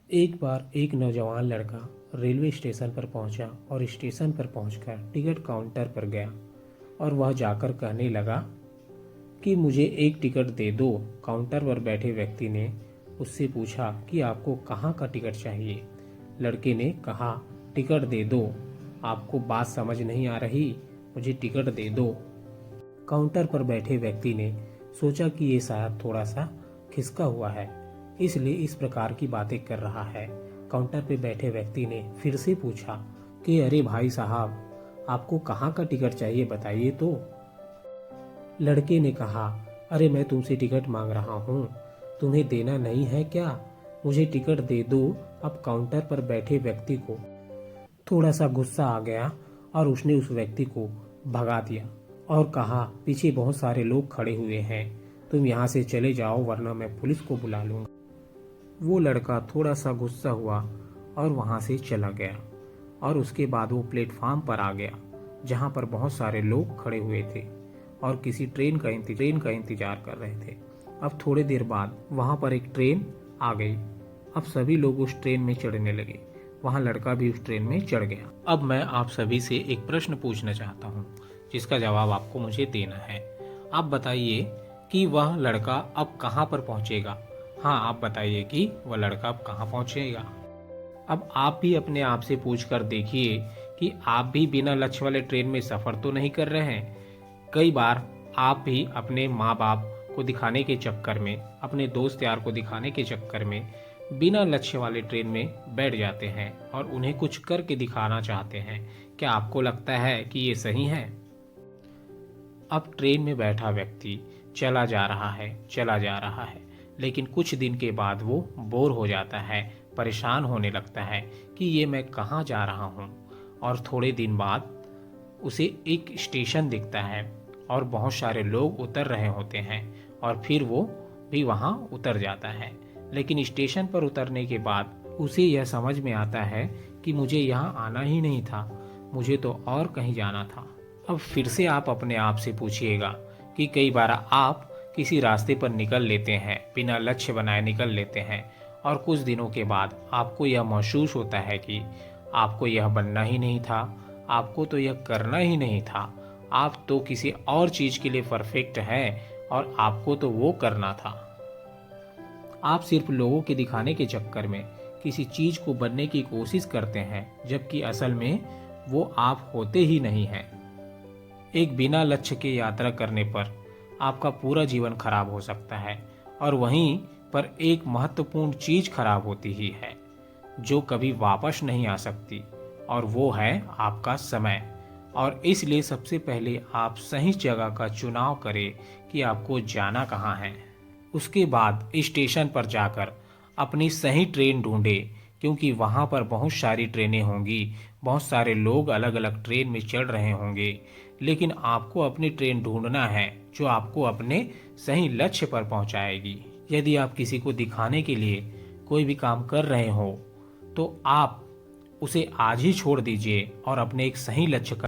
एक बार एक नौजवान लड़का रेलवे स्टेशन पर पहुंचा और स्टेशन पर पहुंचकर टिकट काउंटर पर गया और वह जाकर कहने लगा कि मुझे एक टिकट दे दो। काउंटर पर बैठे व्यक्ति ने उससे पूछा कि आपको कहाँ का टिकट चाहिए। लड़के ने कहा, टिकट दे दो। आपको बात समझ नहीं आ रही, मुझे टिकट दे दो। काउंटर पर बैठे व्यक्ति ने सोचा कि ये शायद थोड़ा सा खिसका हुआ है, इसलिए इस प्रकार की बातें कर रहा है। काउंटर पर बैठे व्यक्ति ने फिर से पूछा कि अरे भाई साहब, आपको कहाँ का टिकट चाहिए, बताइए तो। लड़के ने कहा, अरे मैं तुमसे टिकट मांग रहा हूँ, तुम्हें देना नहीं है क्या? मुझे टिकट दे दो। अब काउंटर पर बैठे व्यक्ति को थोड़ा सा गुस्सा आ गया और उसने उस व्यक्ति को भगा दिया और कहा, पीछे बहुत सारे लोग खड़े हुए हैं, तुम यहाँ से चले जाओ वरना मैं पुलिस को बुला लूंगा। वो लड़का थोड़ा सा गुस्सा हुआ और वहाँ से चला गया और उसके बाद वो प्लेटफार्म पर आ गया जहाँ पर बहुत सारे लोग खड़े हुए थे और किसी ट्रेन का इंतजार कर रहे थे। अब थोड़ी देर बाद वहाँ पर एक ट्रेन आ गई। अब सभी लोग उस ट्रेन में चढ़ने लगे। वहाँ लड़का भी उस ट्रेन में चढ़ गया। अब मैं आप सभी से एक प्रश्न पूछना चाहता हूँ जिसका जवाब आपको मुझे देना है। आप बताइए कि वह लड़का अब कहाँ पर पहुँचेगा। हाँ, आप बताइए कि वह लड़का अब कहाँ पहुँचेगा। अब आप भी अपने आप से पूछ कर देखिए कि आप भी बिना लक्ष्य वाले ट्रेन में सफ़र तो नहीं कर रहे हैं। कई बार आप भी अपने माँ बाप को दिखाने के चक्कर में, अपने दोस्त यार को दिखाने के चक्कर में बिना लक्ष्य वाले ट्रेन में बैठ जाते हैं और उन्हें कुछ करके दिखाना चाहते हैं। क्या आपको लगता है कि ये सही है? अब ट्रेन में बैठा व्यक्ति चला जा रहा है, लेकिन कुछ दिन के बाद वो बोर हो जाता है, परेशान होने लगता है कि ये मैं कहाँ जा रहा हूँ। और थोड़े दिन बाद उसे एक स्टेशन दिखता है और बहुत सारे लोग उतर रहे होते हैं और फिर वो भी वहाँ उतर जाता है। लेकिन स्टेशन पर उतरने के बाद उसे यह समझ में आता है कि मुझे यहाँ आना ही नहीं था, मुझे तो और कहीं जाना था। अब फिर से आप अपने आप से पूछिएगा कि कई बार आप किसी रास्ते पर निकल लेते हैं, बिना लक्ष्य बनाए निकल लेते हैं और कुछ दिनों के बाद आपको यह महसूस होता है कि आपको यह बनना ही नहीं था, आपको तो यह करना ही नहीं था, आप तो किसी और चीज़ के लिए परफेक्ट हैं और आपको तो वो करना था। आप सिर्फ लोगों के दिखाने के चक्कर में किसी चीज़ को बनने की कोशिश करते हैं, जबकि असल में वो आप होते ही नहीं हैं। एक बिना लक्ष्य के यात्रा करने पर आपका पूरा जीवन खराब हो सकता है और वहीं पर एक महत्वपूर्ण चीज़ खराब होती ही है जो कभी वापस नहीं आ सकती, और वो है आपका समय। और इसलिए सबसे पहले आप सही जगह का चुनाव करें कि आपको जाना कहाँ है। उसके बाद स्टेशन पर जाकर अपनी सही ट्रेन ढूंढें, क्योंकि वहाँ पर बहुत सारी ट्रेनें होंगी, बहुत सारे लोग अलग अलग ट्रेन में चढ़ रहे होंगे, लेकिन आपको अपनी ट्रेन ढूंढना है जो आपको अपने सही लक्ष्य पर पहुँचाएगी। यदि आप किसी को दिखाने के लिए कोई भी काम कर रहे हो तो आप उसे आज ही छोड़ दीजिए और अपने एक सही लक्ष्य का